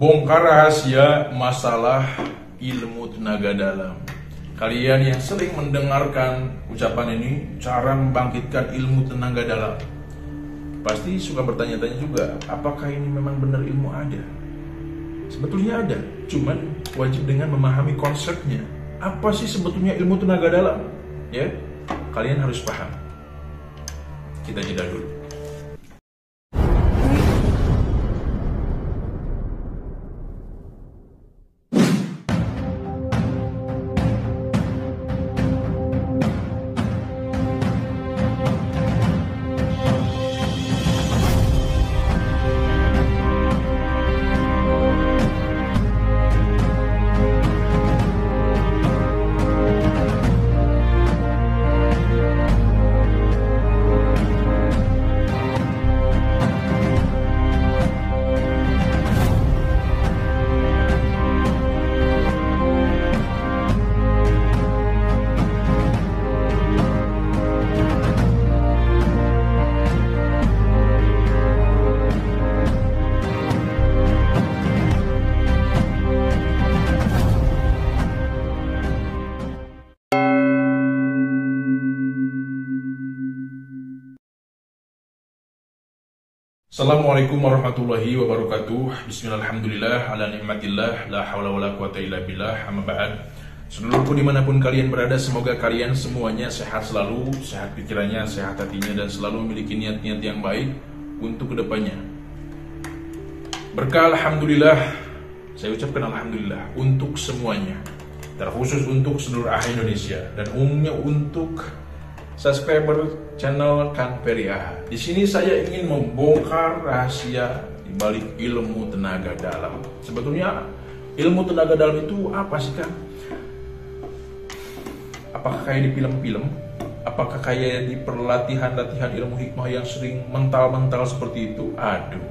Bongkar rahasia masalah ilmu tenaga dalam. Kalian yang sering mendengarkan ucapan ini, cara membangkitkan ilmu tenaga dalam, pasti suka bertanya-tanya juga, apakah ini memang benar ilmu ada? Sebetulnya ada, cuman wajib dengan memahami konsepnya. Apa sih sebetulnya ilmu tenaga dalam? Ya, kalian harus paham. Kita jeda dulu. Assalamualaikum warahmatullahi wabarakatuh. Bismillahirrahmanirrahim. Ala nikmatillah, la haula wala quwata illa billah. Amma ba'd. Seluruhku dimanapun kalian berada, semoga kalian semuanya sehat selalu, sehat pikirannya, sehat hatinya, dan selalu memiliki niat-niat yang baik untuk kedepannya. Berkah alhamdulillah, saya ucapkan alhamdulillah untuk semuanya, terkhusus untuk seluruh ahli Indonesia dan umumnya untuk subscriber channel Kang Ferry AHA. Di sini saya ingin membongkar rahasia di balik ilmu tenaga dalam. Sebetulnya ilmu tenaga dalam itu apa sih, Kang? Apakah kayak di film-film? Apakah kayak di perlatihan-latihan ilmu hikmah yang sering mental-mental seperti itu? Aduh.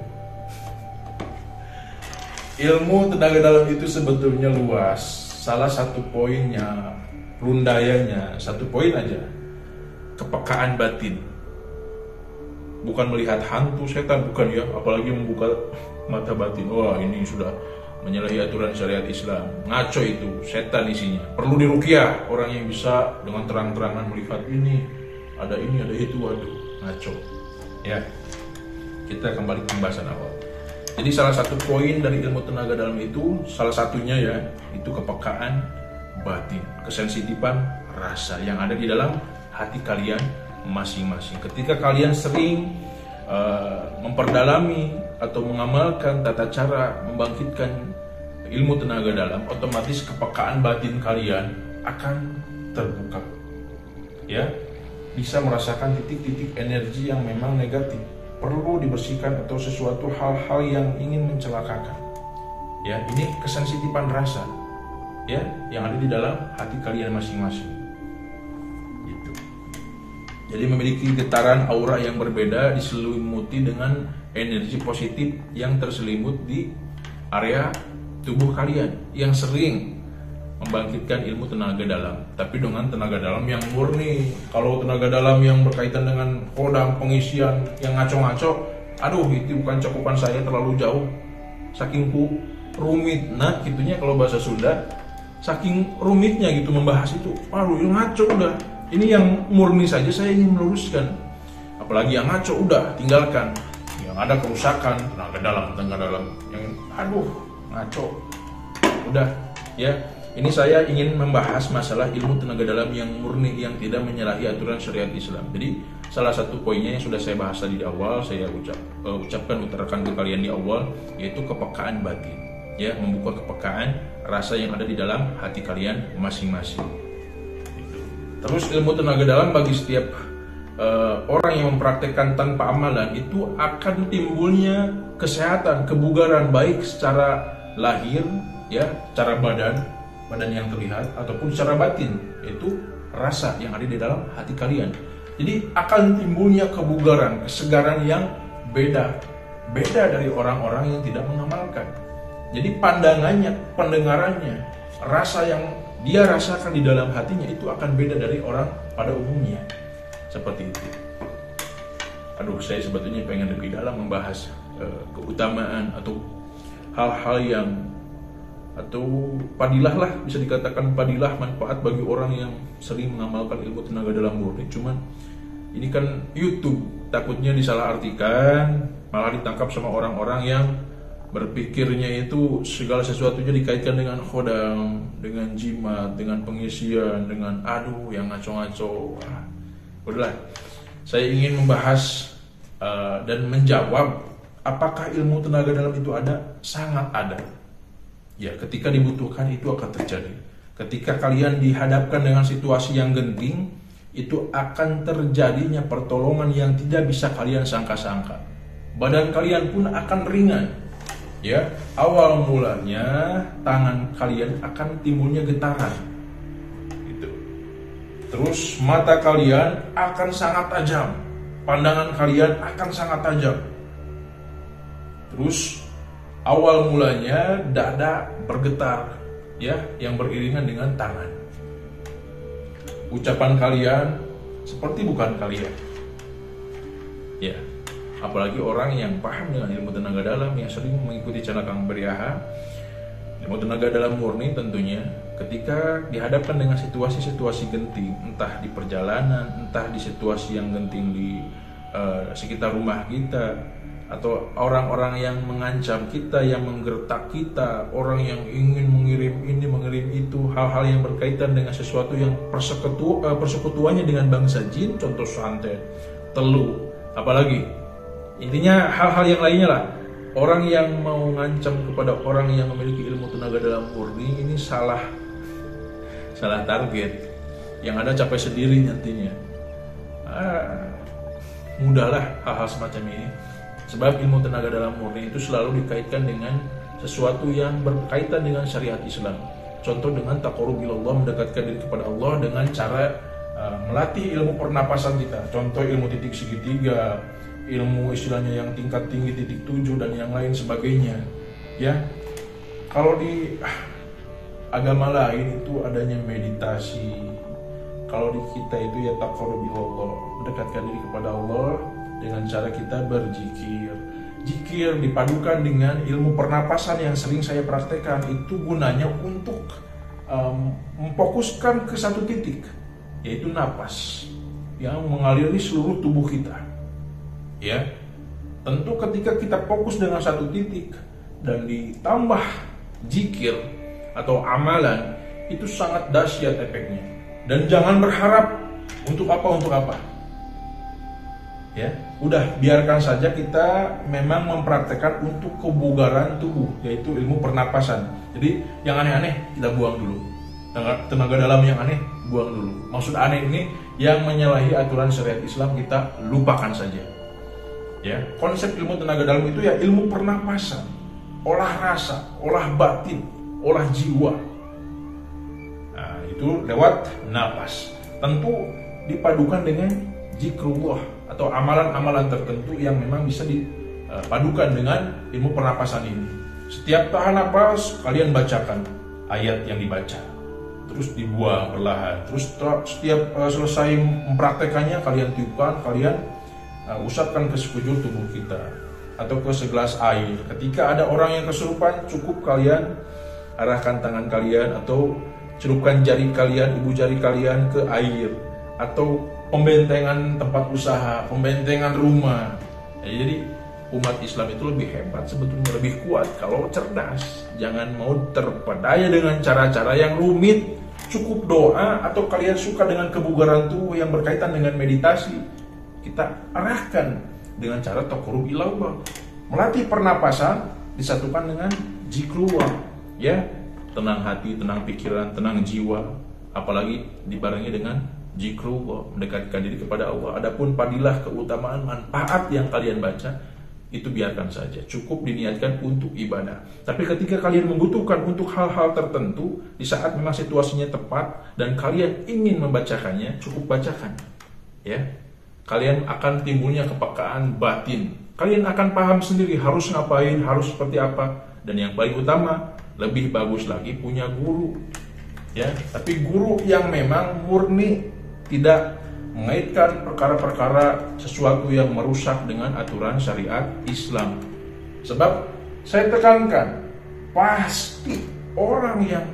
Ilmu tenaga dalam itu sebetulnya luas. Salah satu poinnya, rundayanya, satu poin aja. Kepekaan batin, bukan melihat hantu setan, bukan ya, apalagi membuka mata batin. Wah, ini sudah menyalahi aturan syariat Islam. Ngaco itu, setan isinya. Perlu diruqyah orang yang bisa dengan terang-terangan melihat ini ada itu. Waduh, ngaco. Ya, kita kembali ke pembahasan awal. Jadi salah satu poin dari ilmu tenaga dalam itu, salah satunya ya, itu kepekaan batin, kesensitifan rasa yang ada di dalam hati kalian masing-masing. Ketika kalian sering memperdalami atau mengamalkan tata cara membangkitkan ilmu tenaga dalam, otomatis kepekaan batin kalian akan terbuka. Ya, bisa merasakan titik-titik energi yang memang negatif, perlu dibersihkan atau sesuatu hal-hal yang ingin mencelakakan. Ya, ini kesensitifan rasa ya yang ada di dalam hati kalian masing-masing. Jadi memiliki getaran aura yang berbeda, diselimuti dengan energi positif yang terselimut di area tubuh kalian yang sering membangkitkan ilmu tenaga dalam, tapi dengan tenaga dalam yang murni. Kalau tenaga dalam yang berkaitan dengan kodam pengisian yang ngaco-ngaco, aduh itu bukan cakupan saya, terlalu jauh, saking rumit. Nah gitunya kalau bahasa Sunda, saking rumitnya gitu membahas itu, aduh itu ngaco udah. Ini yang murni saja saya ingin meluruskan, apalagi yang ngaco udah tinggalkan. Yang ada kerusakan tenaga dalam yang aduh ngaco udah ya. Ini saya ingin membahas masalah ilmu tenaga dalam yang murni, yang tidak menyalahi aturan syariat Islam. Jadi salah satu poinnya yang sudah saya bahas tadi di awal, saya utarakan ke kalian di awal, yaitu kepekaan batin, ya, membuka kepekaan rasa yang ada di dalam hati kalian masing-masing. Terus ilmu tenaga dalam bagi setiap orang yang mempraktekkan tanpa amalan itu akan timbulnya kesehatan, kebugaran, baik secara lahir ya, secara badan yang terlihat, ataupun secara batin, yaitu rasa yang ada di dalam hati kalian. Jadi akan timbulnya kebugaran, kesegaran yang beda dari orang-orang yang tidak mengamalkan. Jadi pandangannya, pendengarannya, rasa yang dia rasakan di dalam hatinya itu akan beda dari orang pada umumnya. Seperti itu. Aduh, saya sebetulnya pengen lebih dalam membahas keutamaan atau hal-hal yang, atau padilah lah, bisa dikatakan padilah manfaat bagi orang yang sering mengamalkan ilmu tenaga dalam murni. Cuman ini kan YouTube, takutnya disalahartikan, malah ditangkap sama orang-orang yang berpikirnya itu segala sesuatunya dikaitkan dengan khodam, dengan jimat, dengan pengisian, dengan yang ngaco-ngaco. Udahlah, saya ingin membahas dan menjawab apakah ilmu tenaga dalam itu ada? Sangat ada. Ya, ketika dibutuhkan itu akan terjadi. Ketika kalian dihadapkan dengan situasi yang genting, itu akan terjadinya pertolongan yang tidak bisa kalian sangka-sangka. Badan kalian pun akan ringan. Ya, awal mulanya tangan kalian akan timbulnya getaran. Gitu. Terus mata kalian akan sangat tajam. Pandangan kalian akan sangat tajam. Terus awal mulanya dada bergetar, ya, yang beriringan dengan tangan. Ucapan kalian seperti bukan kalian. Ya. Apalagi orang yang paham dengan ilmu tenaga dalam, yang sering mengikuti channel Kang Beriaha. Ilmu tenaga dalam murni tentunya ketika dihadapkan dengan situasi-situasi genting, entah di perjalanan, entah di situasi yang genting di sekitar rumah kita, atau orang-orang yang mengancam kita, yang menggertak kita, orang yang ingin mengirim ini, mengirim itu, hal-hal yang berkaitan dengan sesuatu yang persekutuannya dengan bangsa jin, contoh santet, telu, apalagi. Intinya hal-hal yang lainnya lah. Orang yang mau ngancam kepada orang yang memiliki ilmu tenaga dalam murni ini salah target. Yang ada capek sendiri nantinya. Mudahlah hal-hal semacam ini. Sebab ilmu tenaga dalam murni itu selalu dikaitkan dengan sesuatu yang berkaitan dengan syariat Islam. Contoh dengan taqarrubillah, mendekatkan diri kepada Allah dengan cara melatih ilmu pernapasan kita. Contoh ilmu titik segitiga, ilmu istilahnya yang tingkat tinggi, titik 7 dan yang lain sebagainya. Ya, kalau di agama lain itu adanya meditasi. Kalau di kita itu ya taqarrubillah, mendekatkan diri kepada Allah dengan cara kita berzikir. Zikir dipadukan dengan ilmu pernapasan yang sering saya praktekkan, itu gunanya untuk memfokuskan ke satu titik, yaitu napas yang mengaliri seluruh tubuh kita. Ya, tentu ketika kita fokus dengan satu titik dan ditambah zikir atau amalan, itu sangat dahsyat efeknya. Dan jangan berharap untuk apa. Ya, udah biarkan saja kita memang mempraktekkan untuk kebugaran tubuh, yaitu ilmu pernapasan. Jadi yang aneh-aneh kita buang dulu. Tenaga dalam yang aneh buang dulu. Maksud aneh ini yang menyalahi aturan syariat Islam kita lupakan saja. Ya, konsep ilmu tenaga dalam itu ya ilmu pernapasan, olah rasa, olah batin, olah jiwa. Nah, itu lewat napas. Tentu dipadukan dengan zikrullah atau amalan-amalan tertentu yang memang bisa dipadukan dengan ilmu pernapasan ini. Setiap tahan napas, kalian bacakan ayat yang dibaca, terus dibuang perlahan. Terus setiap selesai mempraktekannya, kalian tiupkan, kalian usapkan ke sekujur tubuh kita atau ke segelas air. Ketika ada orang yang kesurupan, cukup kalian arahkan tangan kalian atau celupkan jari kalian, ibu jari kalian ke air, atau pembentengan tempat usaha, pembentengan rumah. Jadi umat Islam itu lebih hebat sebetulnya, lebih kuat kalau cerdas. Jangan mau terpedaya dengan cara-cara yang rumit. Cukup doa, atau kalian suka dengan kebugaran tubuh yang berkaitan dengan meditasi, kita arahkan dengan cara taqarrub ilallah. Melatih pernapasan disatukan dengan zikrullah, ya, tenang hati, tenang pikiran, tenang jiwa, apalagi dibarengi dengan zikrullah, mendekatkan diri kepada Allah. Adapun padilah, keutamaan, manfaat yang kalian baca, itu biarkan saja, cukup diniatkan untuk ibadah. Tapi ketika kalian membutuhkan untuk hal-hal tertentu, di saat memang situasinya tepat dan kalian ingin membacakannya, cukup bacakan, ya. Kalian akan timbulnya kepekaan batin. Kalian akan paham sendiri harus ngapain, harus seperti apa. Dan yang paling utama, lebih bagus lagi punya guru, ya. Tapi guru yang memang murni, tidak mengaitkan perkara-perkara sesuatu yang merusak dengan aturan syariat Islam. Sebab saya tekankan, pasti orang yang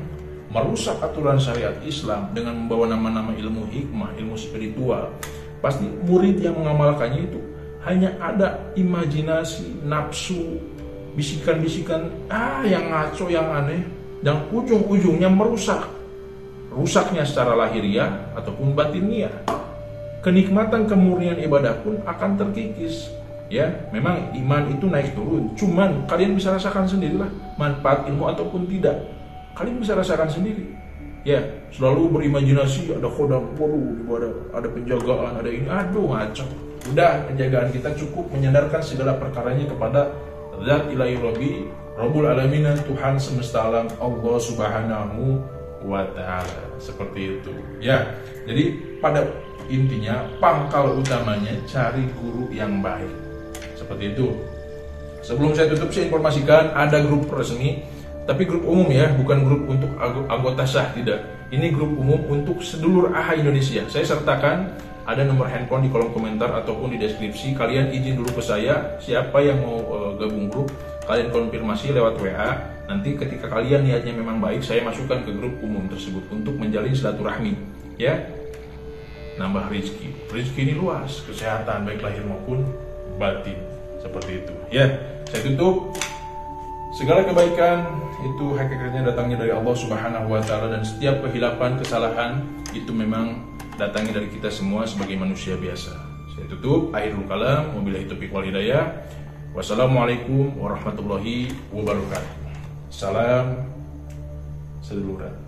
merusak aturan syariat Islam dengan membawa nama-nama ilmu hikmah, ilmu spiritual, pasti murid yang mengamalkannya itu hanya ada imajinasi, nafsu, bisikan-bisikan yang ngaco, yang aneh, dan ujung-ujungnya rusaknya secara lahiriah ataupun batiniah. Kenikmatan kemurnian ibadah pun akan terkikis. Ya, memang iman itu naik turun, cuman kalian bisa rasakan sendirilah manfaat ilmu ataupun tidak. Kalian bisa rasakan sendiri. Ya, selalu berimajinasi ada khodam, ada penjagaan, ada ini, ngaco. Udah, penjagaan kita cukup menyandarkan segala perkaranya kepada Zat Ilahi Rabbi, Rabbul Alamin, Tuhan semesta alam, Allah Subhanahu wa Ta'ala. Seperti itu. Ya, jadi pada intinya pangkal utamanya cari guru yang baik. Seperti itu. Sebelum saya tutup, saya informasikan ada grup resmi, tapi grup umum ya, bukan grup untuk anggota sah, tidak. Ini grup umum untuk sedulur AHA Indonesia. Saya sertakan ada nomor handphone di kolom komentar ataupun di deskripsi. Kalian izin dulu ke saya, siapa yang mau gabung grup, kalian konfirmasi lewat WA. Nanti ketika kalian niatnya memang baik, saya masukkan ke grup umum tersebut untuk menjalin silaturahmi, ya. Nambah rezeki ini luas, kesehatan baik lahir maupun batin, seperti itu. Ya, saya tutup. Segala kebaikan itu hakikatnya datangnya dari Allah Subhanahu wa Ta'ala, dan setiap kehilapan, kesalahan itu memang datangnya dari kita semua sebagai manusia biasa. Saya tutup, akhirul kalam, wabillahi taufiq wal hidayah. Wassalamualaikum warahmatullahi wabarakatuh. Salam seduluran.